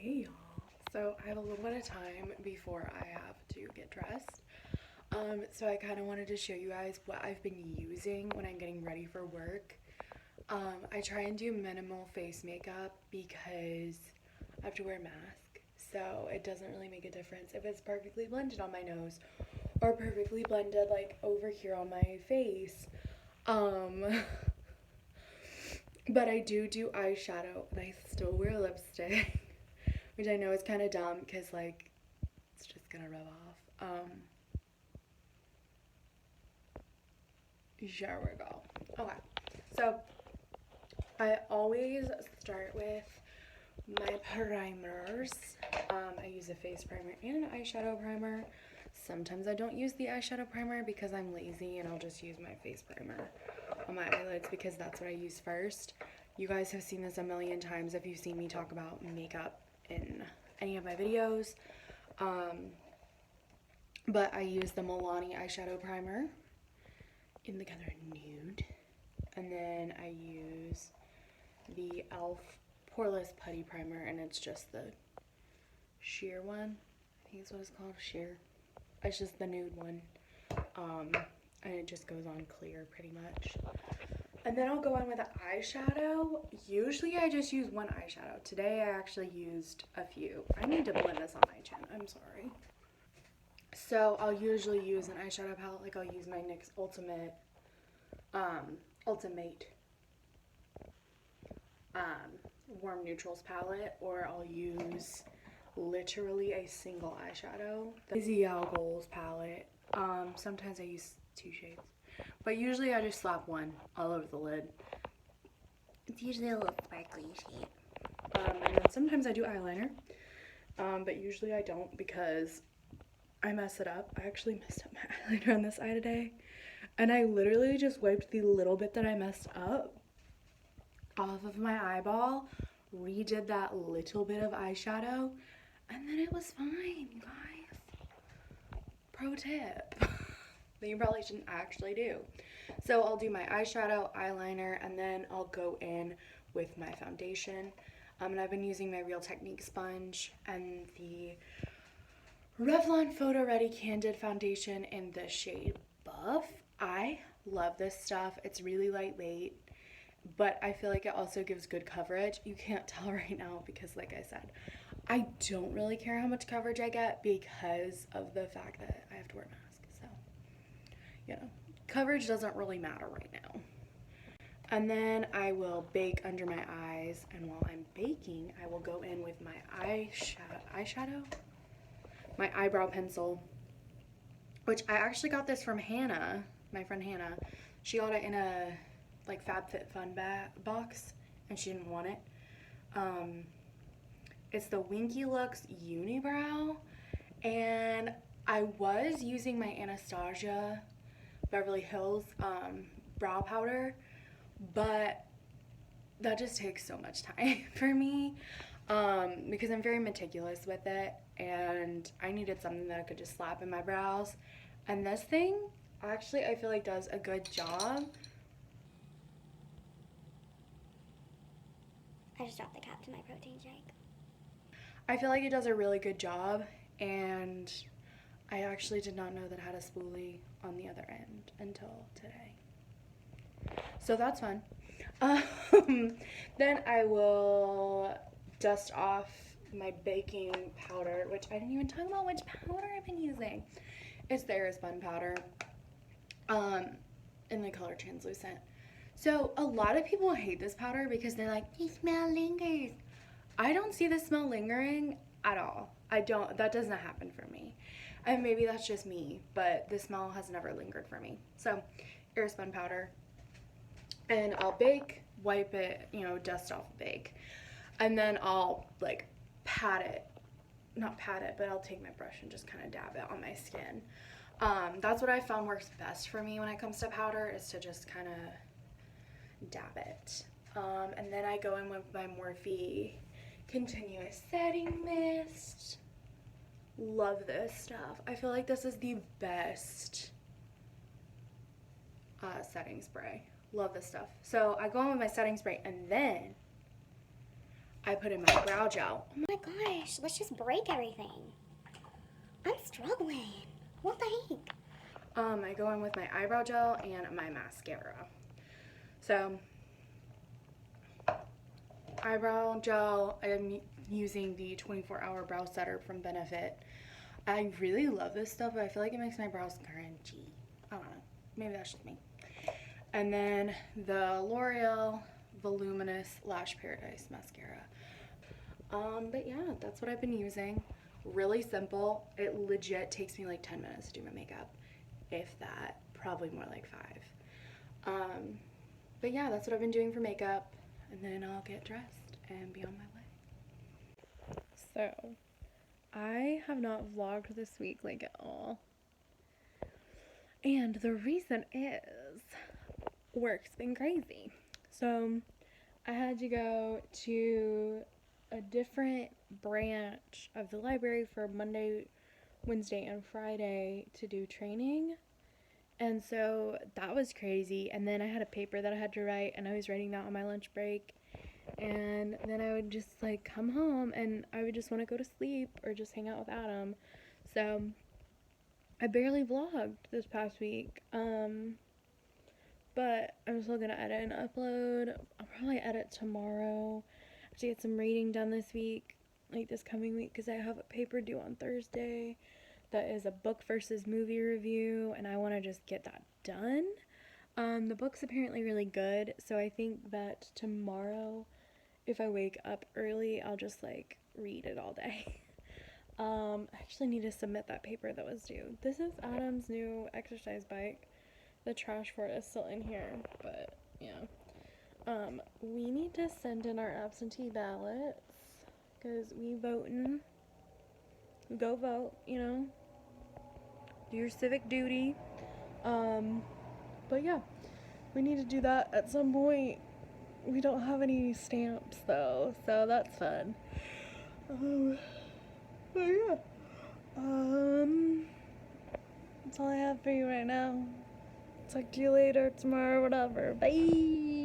Hey y'all. So I have a little bit of time before I have to get dressed. So I kind of wanted to show you guys what I've been using when I'm getting ready for work. I try and do minimal face makeup because I have to wear a mask. So it doesn't really make a difference if it's perfectly blended on my nose or perfectly blended like over here on my face. Um, but I do eyeshadow and I still wear lipstick. Which I know is kind of dumb because, like, it's just gonna rub off. Here we go. Okay, so I always start with my primers. I use a face primer and an eyeshadow primer. Sometimes I don't use the eyeshadow primer because I'm lazy and I'll just use my face primer on my eyelids because that's what I use first. You guys have seen this a million times if you've seen me talk about makeup in any of my videos. But I use the Milani eyeshadow primer in the color Nude. And then I use the e.l.f. Poreless Putty Primer, and it's just the sheer one. I think that's what it's called, sheer. It's just the nude one. And it just goes on clear pretty much. And then I'll go in with the eyeshadow. Usually I just use one eyeshadow. Today I actually used a few. I need to blend this on my chin. I'm sorry. So I'll usually use an eyeshadow palette. Like I'll use my NYX Ultimate Warm Neutrals palette, or I'll use literally a single eyeshadow. The L'Oreal Goals palette. Sometimes I use two shades, but usually I just slap one all over the lid. It's usually a little sparkly shade. And then sometimes I do eyeliner, but usually I don't because I mess it up. I actually messed up my eyeliner on this eye today, and I literally just wiped the little bit that I messed up off of my eyeball, redid that little bit of eyeshadow, and then it was fine, you guys. Pro tip that you probably shouldn't actually do. So I'll do my eyeshadow, eyeliner, and then I'll go in with my foundation. And I've been using my Real Technique sponge and the Revlon Photo Ready Candid Foundation in the shade Buff. I love this stuff. It's really lightweight, but I feel like it also gives good coverage. You can't tell right now because, like I said, I don't really care how much coverage I get because of the fact that I have to wear a mask. So, you know, coverage doesn't really matter right now. And then I will bake under my eyes, and while I'm baking, I will go in with my eyeshadow? My eyebrow pencil, which I actually got this from Hannah, my friend Hannah. She got it in a like FabFitFun box, and she didn't want it. It's the Winky Looks Unibrow, and I was using my Anastasia Beverly Hills brow powder, but that just takes so much time for me because I'm very meticulous with it, and I needed something that I could just slap in my brows. And this thing, actually, I feel like does a good job. I just dropped the cap to my protein shake. I feel like it does a really good job, and I actually did not know that it had a spoolie on the other end until today. So that's fun. Then I will dust off my baking powder, which I didn't even talk about which powder I've been using. It's the Airspun powder in the color Translucent. So a lot of people hate this powder because they're like, the smell lingers. I don't see the smell lingering at all. That does not happen for me. And maybe that's just me, but the smell has never lingered for me. So Airspun powder. And I'll bake, wipe it, dust off, bake. And then I'll like pat it. Not pat it, but I'll take my brush and just kind of dab it on my skin. That's what I found works best for me when it comes to powder, is to just kind of dab it. And then I go in with my Morphe Continuous Setting Mist. Love this stuff. I feel like this is the best setting spray. Love this stuff. So I go in with my setting spray, and then I put in my brow gel. Oh my gosh, let's just break everything. I'm struggling. What the heck? I go in with my eyebrow gel and my mascara. So, eyebrow gel, I'm using the 24-hour brow setter from Benefit. I really love this stuff, but I feel like it makes my brows crunchy. I don't know. Maybe that's just me. And then the L'Oreal Voluminous Lash Paradise mascara. But yeah, that's what I've been using. Really simple. It legit takes me like 10 minutes to do my makeup. If that, probably more like 5. But yeah, that's what I've been doing for makeup. And then I'll get dressed and be on my way. So, I have not vlogged this week like at all. And the reason is work's been crazy. So, I had to go to a different branch of the library for Monday, Wednesday, and Friday to do training. And so that was crazy. And then I had a paper that I had to write, and I was writing that on my lunch break. And then I would just like come home and I would just want to go to sleep or just hang out with Adam. So I barely vlogged this past week. But I'm still gonna edit and upload. I'll probably edit tomorrow. I have to get some reading done this week, like this coming week, because I have a paper due on Thursday that is a book versus movie review, and I want to just get that done. The book's apparently really good, so I think that tomorrow, if I wake up early, I'll just like read it all day. I actually need to submit that paper that was due. This is Adam's new exercise bike. The trash for it is still in here, but yeah. We need to send in our absentee ballots because we voting. Go vote, you know. Do your civic duty. But yeah, we need to do that at some point. We don't have any stamps though, so that's fun. But yeah. That's all I have for you right now. Talk to you later, tomorrow, whatever. Bye.